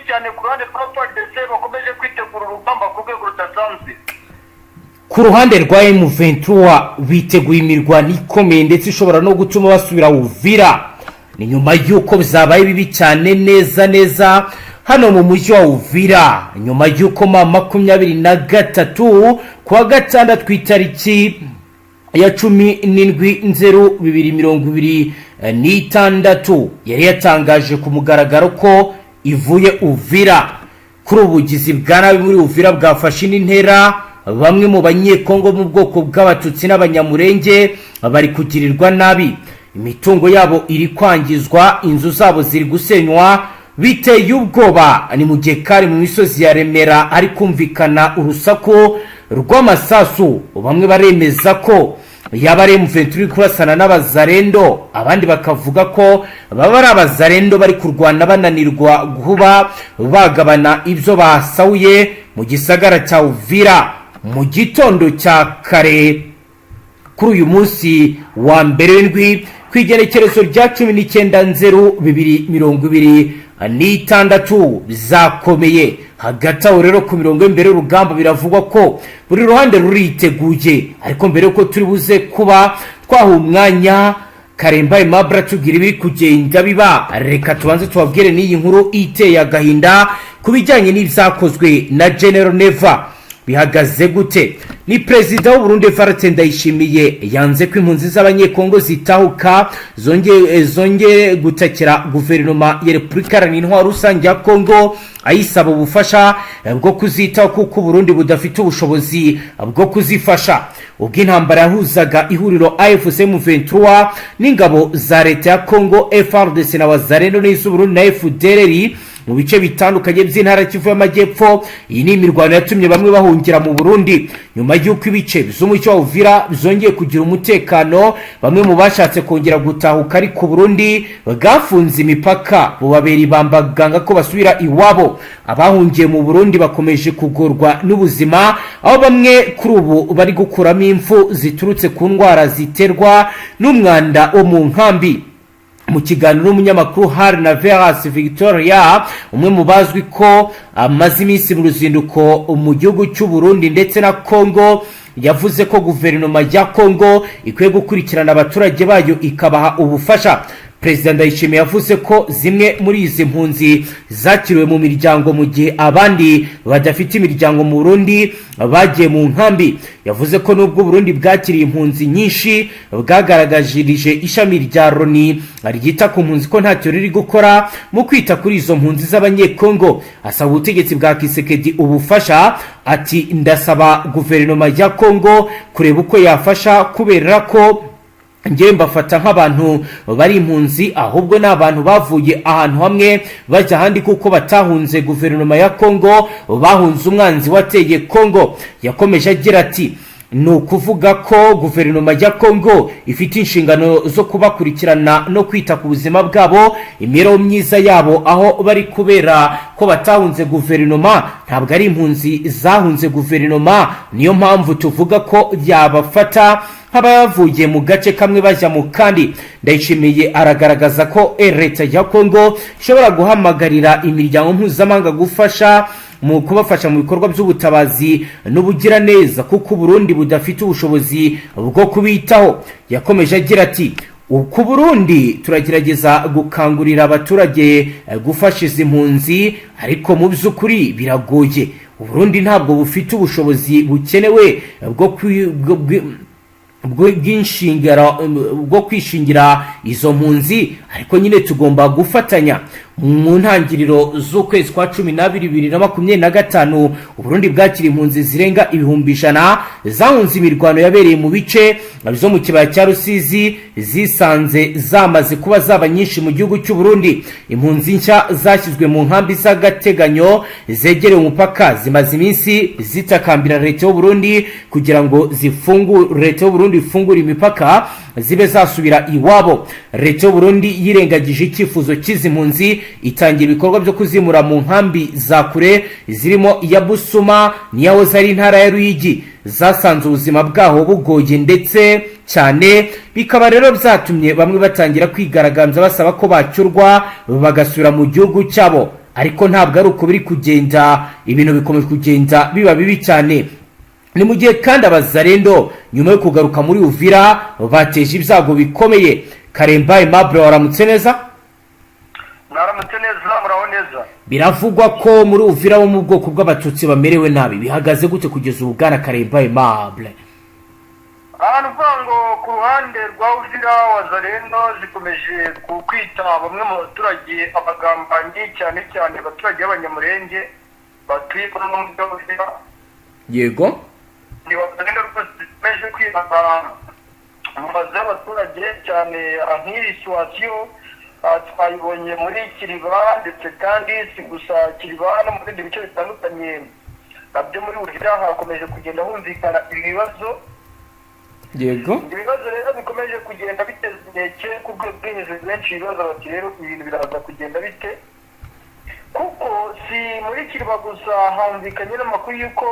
cyane ku ruhande rwa FARDC bakomeje kwitegura urugamba ku rwego rudasanzwe. Ku ruhande rwa M23 biteguye imirwano ikomeye ndetse ishobora no gutuma basubira Uvira. Ni nyuma y'uko bizabaye bibi cyane neza hano mu mujyi wa Uvira, nyuma y'uko 23 kuwa gatandatu itariki ya 17/2026 yari yatangaje ku mugaragaro ko ivuye Uvira. Kuri ubugizi bwa nabi muri Uvira bwafashe n'intera, bamwe mu banyekongo mu bwoko bw'abatutsi n'abanyamurenge bari kugirirwa nabi, imitungo yabo iri kwangizwa, inzu zabo ziri gusenywa biteye ubwoba. Ni mu gihe kari mu misozi ya Remera ari kumvikana urusaku rw'amasasu. Bamwe baremeza ko yaba ari M23 kurasana n'abazarendo, abandi bakavuga ko baba ari abazarendo bari kurwana bananirwa guhuba bagabana ibyo basawuye mu gisagara cya Uvira mu gitondo cya kare kuri uyu munsi wa mbere w'indwi ku igenekerezo rya 19/2026 bizakomeye. Hagati aho rero ku mirongo imbere y'urugamba biravugwa ko buri ruhande ruriteguye, ariko mbere yuko turi buze kuba twaha umwanya Karemba Mabra tugira ibiri kugenda biba, reka tubanze tubabwire n'iyi nkuru iteye agahinda ku bijyanye n'ibyakozwe na General Neva. Bihagaze gute? Ni Perezida w'u Burundi Evariste Ndayishimiye yanze ko impunzi z'abanyekongo zitahuka zonge gutakira guverinoma ya Repubulika Iharanira Intwaro Rusange ya Kongo, ayisaba ubufasha bwo kuzitaho kuko Burundi budafite ubushobozi bwo kuzifasha. Ubwo intambara yahuzaga ihuriro AFC M23 n'ingabo za leta ya Kongo FARDC na Wazalendo n'iz'u Burundi na FDLR mu bice bitandukanye by'intara Kivu y'Amajyepfo, iyi ni imirwano yatumye bamwe bahungira mu Burundi. Nyuma y'uko ibice by'umucyo wa Uvira bizongeye kugira umutekano, bamwe mu bashatse kongera gutahuka ari ku Burundi bagafunze imipaka, bubabera ibambaganga ko basubira iwabo. Abahungiye mu Burundi bakomeje kugorwa n'ubuzima, aho bamwe kuri ubu bari gukuramo impfu ziturutse ku ndwara ziterwa n'umwanda wo mu nkambi. Mu kiganiro n'umunyamakuru Hari na Veras Victoria, umwe mu bazwi ko amaze iminsi mu ruzinduko mu gihugu cy'u Burundi ndetse na Kongo, yavuze ko guverinoma ya Kongo ikwiye gukurikirana abaturage bayo ikabaha ubufasha. Perezida Ndayishimiye yavuze ko zimwe muri izi mpunzi zakiriwe mu miryango mu gihe abandi badafite imiryango mu Burundi bagiye mu nkambi. Yavuze ko nubwo Burundi bwakiriye impunzi nyinshi, bwagaragajirije ishami rya Loni ryita ku mpunzi ko ntacyo riri gukora mu kwita kuri izo mpunzi z'abanyekongo. Asaba ubutegetsi bwa Kisekedi ubufasha, ati ndasaba guverinoma ya Kongo kureba uko yafasha, kubera ko ngiye mbafata nk'abantu bari impunzi, ahubwo n'abantu bavuye ahantu hamwe bajya ahandi kuko batahunze guverinoma ya Kongo, bahunze umwanzi wateye Kongo. Yakomeje agira ati ni ukuvuga ko guverinoma ya Kongo ifite inshingano zo kubakurikirana no kwita ku buzima bwabo, imibereho myiza yabo aho bari, kubera ko batahunze guverinoma, ntabwo ari impunzi zahunze guverinoma. Niyo mpamvu tuvuga ko yabafata nk'abavuye mu gace kamwe bajya mu kandi. Ndayishimiye aragaragaza ko leta ya Kongo ishobora guhamagarira imiryango mpuzamahanga gufasha mu kubafasha mu bikorwa by'ubutabazi n'ubugiraneza kuko Burundi budafite ubushobozi bwo kubitaho. Yakomeje agira ati ku Burundi turagerageza gukangurira abaturage gufasha izi mpunzi, ariko mu by'ukuri biragoye. Burundi ntabwo bufite ubushobozi bukenewe bwo kwishingira izo mpunzi, ariko nyine tugomba gufatanya. Mu ntangiriro z'ukwezi kwa 12/2025 Burundi bwakira impunzi zirenga 100,000 zahunze imirwano yabereye mu bice zo mu kibaya cya Rusizi, zisanze zamaze kuba zaba nyinshi mu gihugu cy'u Burundi. Impunzi nshya zashyizwe mu nkambi z'agateganyo zegereye umupaka zimaze iminsi zitakambira leta y'u Burundi kugira ngo leta y'u Burundi ifungure imipaka zibe zasubira iwabo. Leta y'u Burundi yirengagije icyifuzo cy'izi mpunzi, itangira ibikorwa byo kuzimura mu nkambi za kure zirimo iya Busuma niyaho zari intara ya Ruyigi, zasanze ubuzima bwaho bugoye ndetse cyane, bikaba rero byatumye bamwe batangira kwigaragambya basaba ko bacyurwa bagasubira mu gihugu cyabo. ariko ntabwo ari uko biri kugenda, ibintu bikomeje kugenda biba bibi cyane. Ni mu gihe kandi abazarendo nyuma yo kugaruka muri Uvira bateje ibyago bikomeye. Karemba Aimable, waramutse neza? Naramutse neza, muraho neza. Biravugwa ko muri Uvira bo mu bwoko bw'abatutsi bamerewe nabi, bihagaze gute kugeza ubu bwana Karemba Aimable? Nuvuga ngo ku ruhande rwa Uvira wazarendo zikomeje kwita bamwe mu baturage abagambanyi, cyane cyane abaturage b'abanyamurenge batuye kuri uno mujyi wa Uvira. Yego, ni wazarendo rwose zikomeje kwibanda mu mazu y'abaturage cyane. Nk'iyi situwasiyo twayibonye muri Kiriba, ndetse kandi si gusa Kiriba no mu bindi bice bitandukanye nabyo muri Uvira hakomeje kugenda humvikana ibibazo. yego, Ibibazo rero bikomeje kugenda biteza inkeke ku rwego rw'imizi benshi bibaza bati rero ibintu biraza kugenda bite, kuko si muri Kiriba gusa humvikanye n'amakuru y'uko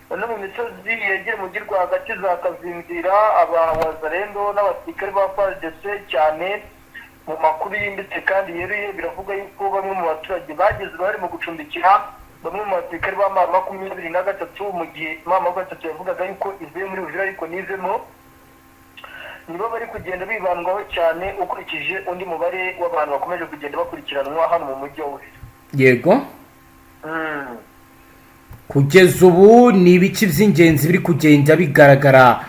no mu misozi yegera umujyi rwagati za Kavimvira abawazarendo n'abasirikare ba FARDC cyane mu makuru yimbitse kandi yeruye biravuga yuko bamwe mu baturage bageze bari mu gucumbikira bamwe mu basirikare ba M23 mu gihe M23 yavugaga yuko ivuye muri Uvira ariko nizemo, nibo bari kugenda bibandwaho cyane ukurikije undi mubare w'abantu bakomeje kugenda bakurikiranwa hano mu mujyi wa Uvira. yego. Kugeza ubu ni ibiki by'ingenzi biri kugenda bigaragara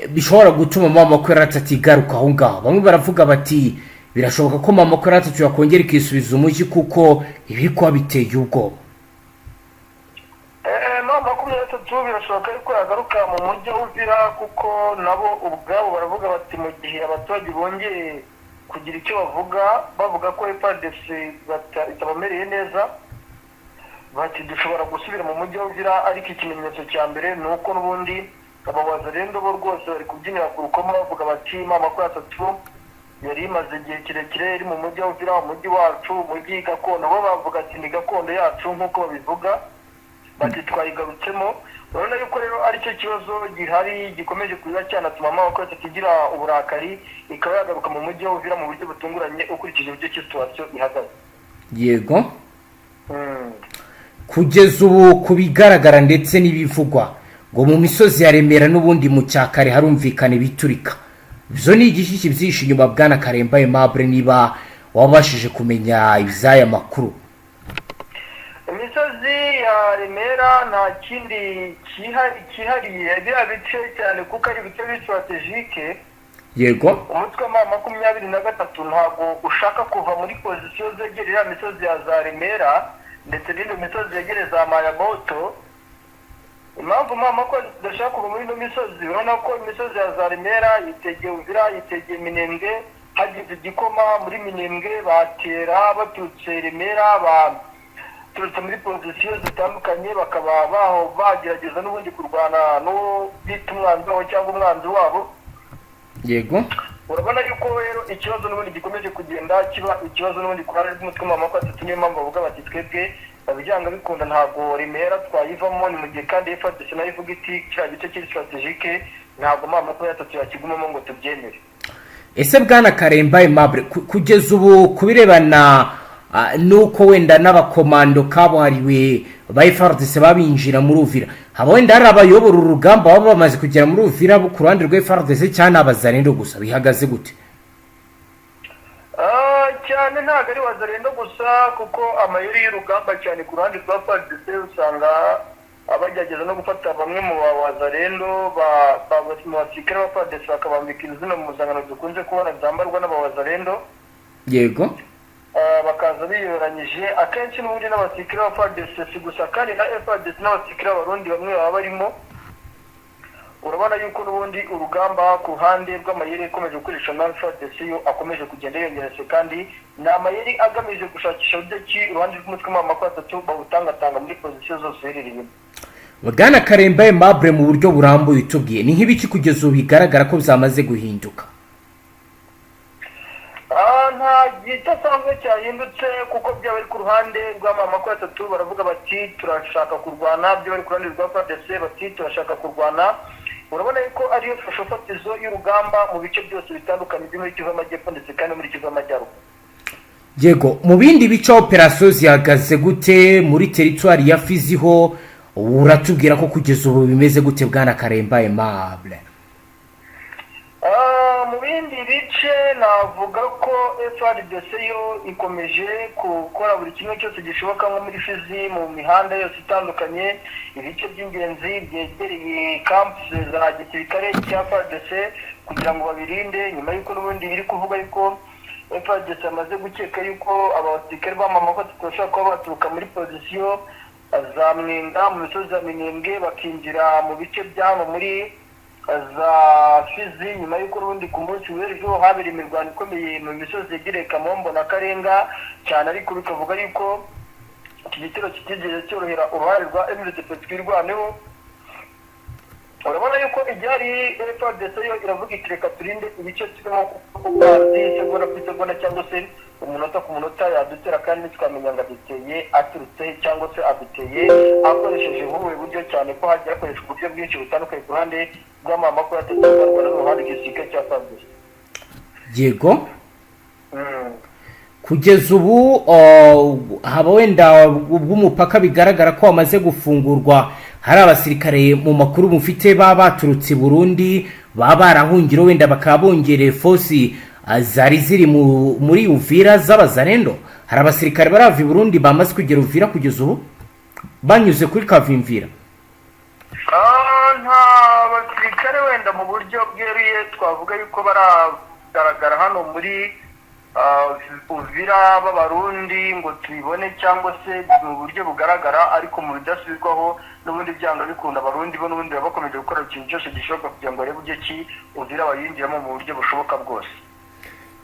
bishobora gutuma mama ko yaratigaruka aho ngaho? Bamwe baravuga bati birashoboka ko mama ko yaratatu yakongera ikisubiza umujyi kuko ibi kwa biteye ubwoba. M23 birashoboka ko yagaruka mu mujyi wa Uvira, kuko nabo ubwabo baravuga bati mu gihe abaturage bongeye kugira icyo bavuga ko FARDC itabamereye neza, bati dushobora gusubira mu mujyi wa Uvira. Ariko ikimenyetso cya mbere ni uko n'ubundi abawazarendo bo rwose bari kubyinira ku rukoma bavuga bati M23 yari imaze igihe kirekire iri mu mujyi wa Uvira, umujyi wacu, umujyi gakondo. Bo bavuga ati ni gakondo yacu nk'uko babivuga, bati twayigarutsemo. Urabona yuko rero aricyo kibazo gihari gikomeje kuza cyanatuma M23 igira uburakari, ikaba yagaruka mu mujyi wa Uvira mu buryo butunguranye ukurikije uburyo situwasiyo ihagaze. Yego. Kugeza ubu ku bigaragara ndetse n'ibivugwa ngo mu misozi ya Remera n'ubundi mu cyakare harumvikana ibiturika, byo ni igishyiki byinshi inyuma bwana Karemba Aimable, niba wabashije kumenya iby'aya makuru? Imisozi ya Remera nta kindi cyihariye biriya bice cyane kuko ari ibice strategike. Yego. Umutwe wa M23 ntabwo ushaka kuva muri pozisiyo zegereye imisozi ya za Remera ndetse n'indi misozi yegereye za Mayamoto. Impamvu mama ko dashaka kuva muri ino misozi, urabona ko imisozi ya za Remera yitegeye Uvira, yitegeye Minembwe, hagize igikoma muri Minembwe batera baturutse Remera, baturutse muri pozisiyo zitandukanye, bakaba baho bagerageza n'ubundi kurwana no bita umwanzi wabo cyangwa umwanzi wabo. Yego. Urabona yuko rero ikibazo n'ubundi gikomeje kugenda kiba ikibazo n'ubundi ku ruhande rw'umutwe wa M23. Niyo mpamvu bavuga bati twebwe abijyanga bikunda ntabwo Remera twayivamo, ni mu gihe kandi FARDC nayo ivuga iti kiriya gice kiri strategike ntabwo M23 yakigumamo ngo tubyemere. Ese bwana Karemba Aimable, kugeza ubu kubirebana nuko wenda n'abakomando kabuhariwe ba FARDC babinjira muri Uvira, haba wenda hari abayobora urugamba baba bamaze kugera muri Uvira ku ruhande rwa FARDC cyane abazarendo gusa, bihagaze gute? Cyane ntabwo ari wazarendo gusa, kuko amayeri y'urugamba cyane ku ruhande rwa FARDC usanga abagerageza no gufata bamwe mu bawazarendo mu basirikare ba FARDC bakabambika izina mu mpuzangano dukunze kubona zambarwa n'abawazarendo. Yego. Bakaza biyoranyije akenshi n'ubundi n'abasirikare ba FARDC si gusa kandi na FARDC n'abasirikare b'abarundi bamwe baba barimo. Urabona yuko n'ubundi urugamba ku ruhande rw'amayeri ikomeje gukoresha na FARDC yo akomeje kugenda yongeretse, kandi ni amayeri agamije gushakisha uburyo ki uruhande rw'umutwe wa M23 bawutangatanga muri pozisiyo zose uherereyemo. Bwana Karemba Aimable, mu buryo burambuye utubwiye ni nk'ibiki kugeza ubu bigaragara ko byamaze guhinduka? Nta gidasanzwe cyahindutse, kuko byaba ari ku ruhande rwa M23 baravuga bati turashaka kurwana, byaba ari ku ruhande rwa FARDC bati turashaka kurwana. Urabona yuko ariyo fasho fatizo y'urugamba mu bice byose bitandukanye byo muri Kivu y'Amajyepfo ndetse kandi muri Kivu y'Amajyaruguru. yego mu bindi bice operasiyo zihagaze gute muri teritwari ya Fizi ho uratubwira ko kugeza ubu bimeze gute bwana Karemba Aimable? Mu bindi bice navuga ko FARDC yo ikomeje gukora buri kimwe cyose gishoboka nko muri Fizi mu mihanda yose itandukanye, ibice by'ingenzi byegereye camps za gisirikare cya FARDC kugira ngo babirinde, nyuma y'uko n'ubundi biri kuvuga yuko FARDC amaze gukeka yuko abasirikare b'amamoko tutashobora kuba baturuka muri pozisiyo za Mwenga mu misozi ya Minembwe bakinjira mu bice by'aho muri za Fizi, nyuma y'uko n'ubundi ku munsi w'ejo habera imirwano ikomeye mu misozi yegereye Kamombo na Karenga cyane, ariko bikavuga yuko iki gitero kitigeze cyorohera uruhare rwa MLC twirwaneho. Urabona yuko igihari FARDC yo iravuga iti reka turinde ibice turimo kubazi segonda ku segonda cyangwa se umunota ku munota yadutera, kandi tukamenya ngo aduteye aturutse cyangwa se aduteye akoresheje ubuhe buryo, cyane ko hagiye hakoreshwa uburyo bwinshi butandukanye ku ruhande rw'amamako yateguwe n'uruhande rw'igisirikare cya FARDC. Yego kugeza ubu haba wenda ubw'umupaka bigaragara ko wamaze gufungurwa, hari abasirikare mu makuru mufite baba baturutse Burundi baba barahungiro wenda bakaba bongereye fosi zari ziri muri Uvira z'abazarendo? Hari abasirikare barava i Burundi bamaze kugera Uvira kugeza ubu banyuze kuri Kavimvira? Nta basirikare wenda mu buryo bweruye twavuga yuko baragaragara hano muri Uvira b'abarundi ngo tubibone cyangwa se mu buryo bugaragara, ariko mu bidasubirwaho n'ubundi byanga bikunda abarundi bo n'ubundi bakomeje gukora ikintu cyose gishoboka kugira ngo barebe uburyo ki Uvira bayinjiramo mu buryo bushoboka bwose.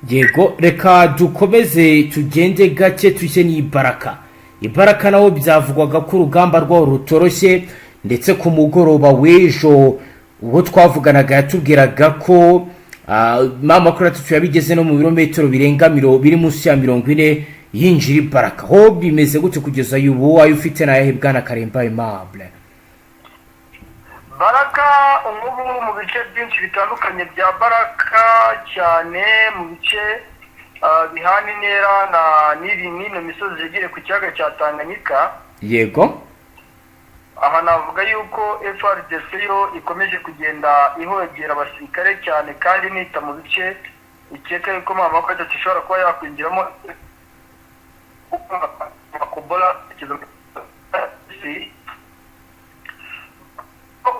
Yego reka dukomeze tugende gake tujye Ibaraka naho byavugwaga ko urugamba rwaho rutoroshye, ndetse ku mugoroba w'ejo ubwo twavuganaga yatubwiraga ko mama kuri atatu yabigeze no mu birometero birenga biri munsi ya 40 yinjira Ibaraka. Ho bimeze gute kugeza ubu, ayo ufite naye bwana Karemba Aimable? Baraka ubu mu bice byinshi bitandukanye bya Baraka, cyane mu bice bihana intera n'ino misozi yegereye ku kiyaga cya Tanganyika. Yego aha navuga yuko FARDC yo ikomeje kugenda ihogera abasirikare cyane, kandi nita mu bice ikeka yuko mama ko idashobora kuba yakwinjiramo makobola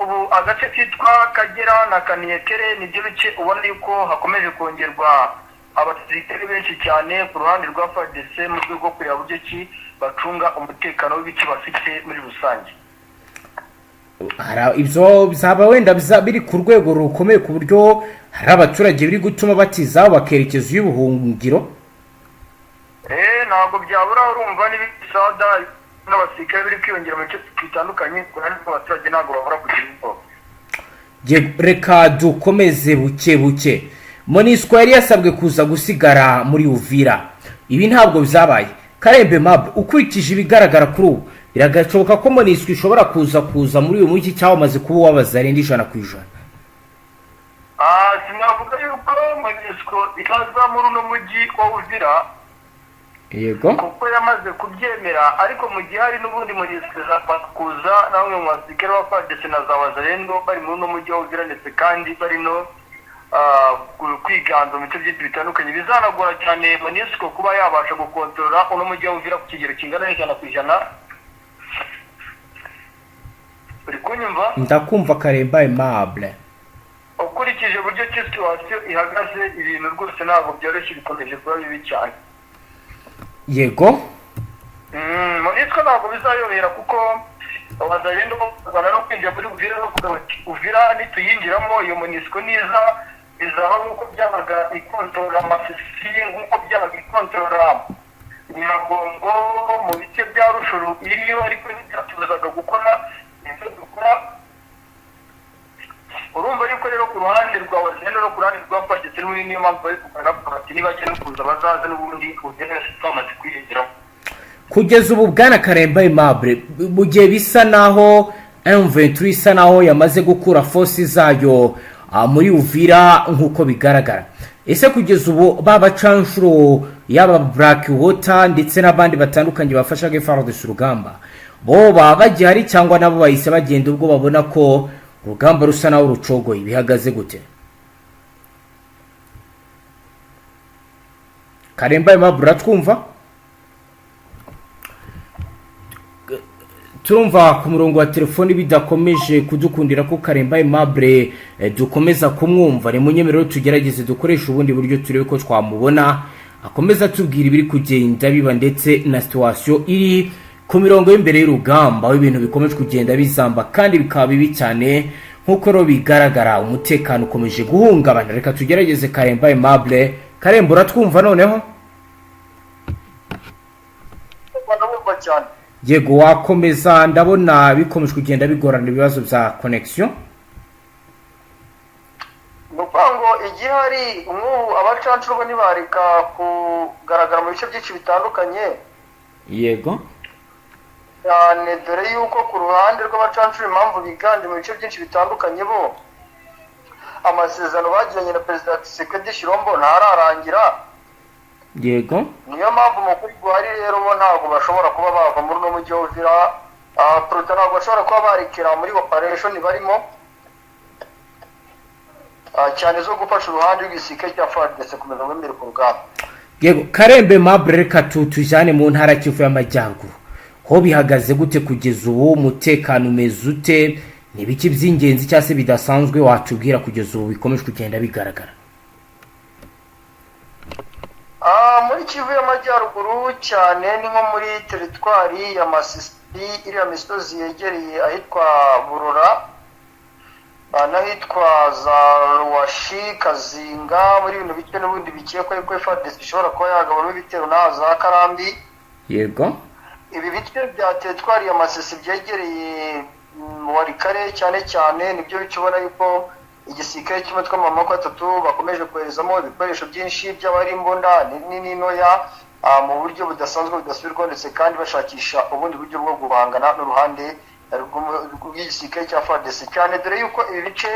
ubu agace kitwa Kagera na Kaniyekere nibyo bice ubona yuko hakomeje kongerwa abasirikare benshi cyane ku ruhande rwa FARDC mu rwego rwo kureba uburyo ki bacunga umutekano w'ibice bafite muri rusange. Ibyo bizaba wenda biri ku rwego rukomeye ku buryo hari abaturage biri gutuma batizaho bakerekeza y'ubuhungiro? Ntabwo byabura, urumva n'ibisada n'abasirikare biri kwiyongera mu bice bitandukanye, kandi abaturage ntabwo babura kugira ubwoba. Reka dukomeze buke. MONUSCO yari yasabwe kuza gusigara muri Uvira, ibi ntabwo bizabaye. Karemba Aimable, ukurikije ibigaragara kuri ubu biragashoboka ko MONUSCO ishobora kuza muri uyu mujyi cyangwa amaze kuba w'abazarenda 100%? Sinavuga yuko MONUSCO ikaza muri uno mujyi wa Uvira, yego kuko yamaze kubyemera, ariko mu gihe hari n'ubundi MONUSCO kuza na bamwe mu basirikare ba FARDC na za wazarendo bari muri uno mujyi wa Uvira, ndetse kandi bari no kwiganza mu bice byinshi bitandukanye. Bizanagora cyane MONUSCO kuba yabasha gukontorora uno mujyi wa Uvira ku kigero kingana n'100%. Uri kunyumva? Ndakumva Karemba Aimable. Ukurikije uburyo situation ihagaze, ibintu rwose ntabwo byoroshye, bikomeje kuba bibi cyane. Yego MONUSCO ntabwo bizayorohera, kuko abazarendo bana no kwinjira muri Uvira no kuvuga bati Uvira nituyinjiramo iyo MONUSCO niza bizaba nk'uko byabaga ikontorora Masisi, nk'uko byabaga ikontorora Nyiragongo mu bice bya Rushuru iriyo, ariko ntibyatuzaga gukora ibyo dukora. Urumva yuko rero ku ruhande rwa wazarendo no ku ruhande rwa FARDC niyo mpamvu bari kugaragara bati nibajya no kuza bazaze n'ubundi Uvira twamaze kwiyinjiramo. Kugeza ubu bwana Karemba Aimable, mu gihe bisa naho M23 isa naho yamaze gukura force zayo muri Uvira nk'uko bigaragara, ese kugeza ubu babacanshuro yaba Black Water ndetse n'abandi batandukanye bafashaga FARDC urugamba, bo baba bagihari cyangwa nabo bahise bagenda ubwo babona ko urugamba rusa naho rucogoye? Bihagaze gute? Karemba Aimable twumva? Turumva ku murongo wa telefoni bidakomeje kudukundira ko Karemba Aimable dukomeza kumwumva. Ni munyemerero tugerageze dukoresha ubundi buryo turebe ko twamubona akomeza tubwira ibiri kugenda biba ndetse na situation iri ku mirongo y'imbere y'urugamba, aho ibintu bikomeje kugenda bizamba kandi bikaba bibi cyane nkuko ro bigaragara, umutekano ukomeje guhungabana. Reka tugerageze Karemba Aimable. Karemba uratwumva noneho? cyane. Yego, wakomeza. Ndabona bikomeje kugenda bigorana ibibazo bya connection. Nupango igihari nk'ubu abacancurwa nibarika kugaragara mu bice byinshi bitandukanye. Yego. Cyane dore yuko ku ruhande rw'abacancura impamvu biganje mu bice byinshi bitandukanye, bo amasezerano bagiranye na Perezida Tshisekedi Chilombo ntararangira. Yego. Niyo mpamvu mukuru guhari rero bo ntabwo bashobora kuba bava muri no mujyi wa Uvira, Proto ntabwo bashobora kuba barikira muri operation barimo cyane zo gufasha uruhande rw'isike cya FARDC kumenya imbere ku rugamba. Yego, Karemba Aimable reka tujane mu ntara Kivu y'Amajyaruguru. Ho bihagaze gute kugeza ubu? Umutekano umeze ute? Ni biki by'ingenzi cyase bidasanzwe watubwira kugeza ubu bikomeje kugenda bigaragara? Muri Kivu y'Amajyaruguru cyane ni nko muri teritwari ya Masisi, iriya misozi yegereye ahitwa Burura, n'ahitwa za Ruwashi, Kazinga, muri ibintu bice n'ubundi bikekwa yuko FARDC ishobora kuba yagabamo ibitero na za Karambi. Yego. Ibi bice bya teritwari ya Masisi byegereye Warikare cyane cyane nibyo bicubona yuko igisirikare cy'umutwe wa M23 bakomeje koherezamo ibikoresho byinshi by'abari imbunda nini noya mu buryo budasanzwe budasubirwa, ndetse kandi bashakisha ubundi buryo bwo guhangana n'uruhande rw'igisirikare cya FARDC cyane, dore yuko ibi bice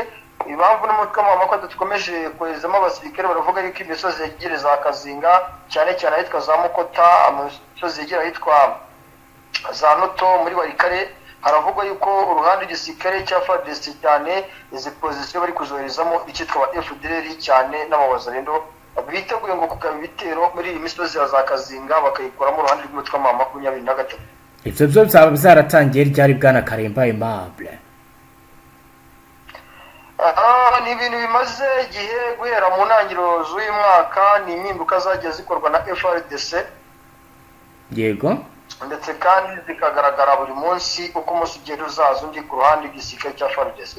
impamvu n'umutwe wa M23 dukomeje koherezamo abasirikare baravuga yuko imisozi yegereye za Kazinga cyane cyane ahitwa za Mukota, imisozi yegereye ahitwa za Noto muri Warikare, haravugwa yuko uruhande rw'igisirikare cya FARDC cyane izi position bari kuzoherezamo icyitwa FDLR cyane n'abawazarendo biteguye ngo kugaba ibitero muri iyi misozi ya za Kazinga bakayikoramo uruhande rw'umutwe wa M23. Ivyo byo byaba byaratangiye ryari bwana Karemba Aimable? Ni ibintu bimaze igihe guhera mu ntangiriro z'uyu mwaka, ni impinduka zagiye zikorwa na FARDC. Yego. Ndetse kandi zikagaragara buri munsi uko umunsi ugenda uzaza undi ku ruhande rw'igisirikare cya FARDC.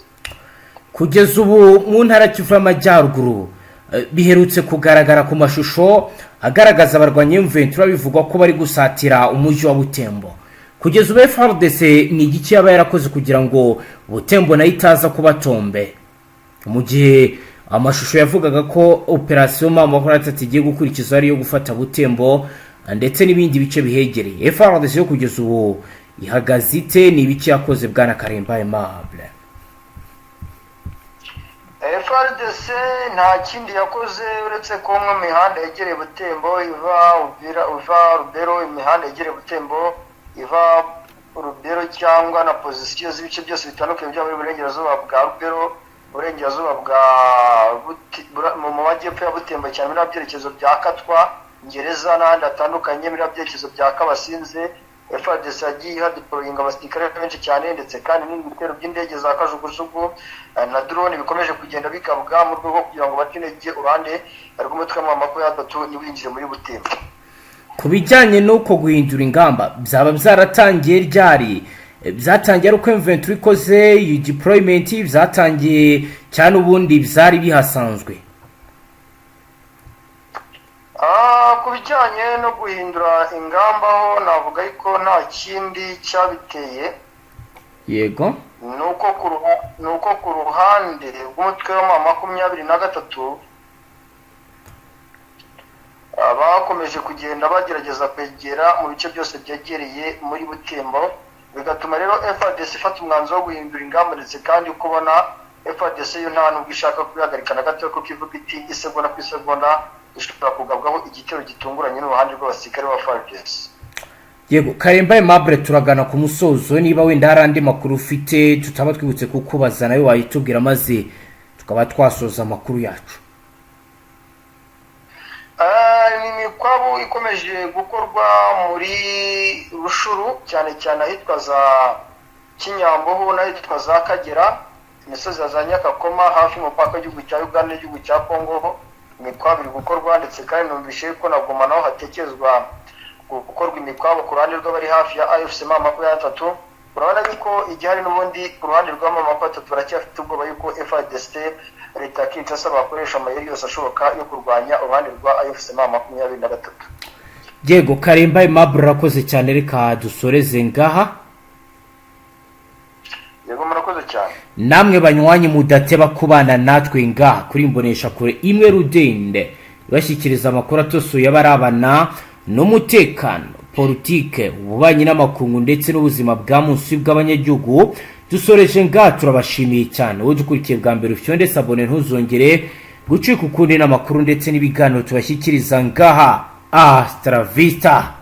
Kugeza ubu mu ntara Kivu y'Amajyaruguru biherutse kugaragara ku mashusho agaragaza abarwanya M23 bivugwa ko bari gusatira umujyi wa Butembo. Kugeza ubu FARDC ni igiki yaba yarakoze kugira ngo Butembo nayo itaza kubatombe, mu gihe amashusho yavugaga ko operation M23 igiye gukurikizwa ari yo gufata Butembo ndetse n'ibindi bice bihegereye? FARDC yo kugeza ubu ihagaze ite? Ni ibiki yakoze bwana Karemba Aimable? FARDC nta kindi yakoze uretse ko mu mihanda yegereye Butembo iva Uvira, Rubero, imihanda yegereye Butembo iva Rubero cyangwa na position z'ibice byose bitandukanye bya muri burengerazuba bwa Rubero, burengerazuba bwa mu majyepfo ya Butembo cyane muri byerekezo bya Katwa, Ngereza n'ahandi hatandukanye muri byerekezo bya Kabasinze. FARDC yagiye hadeployinga abasirikare benshi cyane, ndetse kandi n'ibitero by'indege za kajugujugu na drone bikomeje kugenda bikabwa mu rwego kugira ngo batinege uruhande rw'umutwe wa M23 niwinjire muri Butembo. Ku bijyanye n'uko guhindura ingamba byaba byaratangiye ryari? Byatangiye uko M23 ikoze iyi deployment, byatangiye cyane ubundi byari bihasanzwe? Ku bijyanye no guhindura ingamba ho navuga ariko nta kindi cyabiteye. Yego. nuko ku ruhande rw'umutwe wa M23 bakomeje kugenda bagerageza kwegera mu bice byose byegereye muri Butembo, bigatuma rero FARDC ifata umwanzuro wo guhindura ingamba, ndetse kandi ukubona FARDC yo nta nubwo ishaka kubihagarika na gato kuko ivuga iti isegonda ku isegonda ishobora kugabwaho igitero gitunguranye n'uruhande rw'abasirikare ba FARDC. yego Karemba Aimable, turagana ku musozo, niba wenda hari andi makuru ufite tutaba twibutse kukubaza nawe wayitubwira maze tukaba twasoza amakuru yacu. Imikwabu ikomeje gukorwa muri Rushuru cyane cyane ahitwa za Kinyamboho n'ahitwa za Kagera, imisozi ya za Nyakakoma hafi y'umupaka w'igihugu cya Uganda n'igihugu cya Kongo. Imikwabu iri gukorwa ndetse kandi numvise ko na Goma naho hatekerezwa gukorwa imikwabu ku ruhande rw'abari hafi ya AFC M23. Urabona yuko igihari n'ubundi ku ruhande rwa M23 baracyafite ubwoba yuko FARDC leta ya Kinshasa bakoresha amayeri yose ashoboka yo kurwanya uruhande rwa AFC M23. Yego Karemba Aimable, urakoze cyane, reka dusoreze ngaha. Yego murakoze cyane. Namwe banywanyi mudateba kubana natwe ngaha kuri Imbonesha kure imwe Rudende bashyikiriza amakuru atosuye abarabana n'umutekano, politike, ububanyi n'amakungu ndetse n'ubuzima bwa munsi bw'abanyagihugu. Dusoreje ngaha, turabashimiye cyane wowe dukurikiye bwa mbere ufyonde sabone ntuzongere gucika ukundi n'amakuru ndetse n'ibiganiro tubashyikiriza ngaha. Hasta la vista.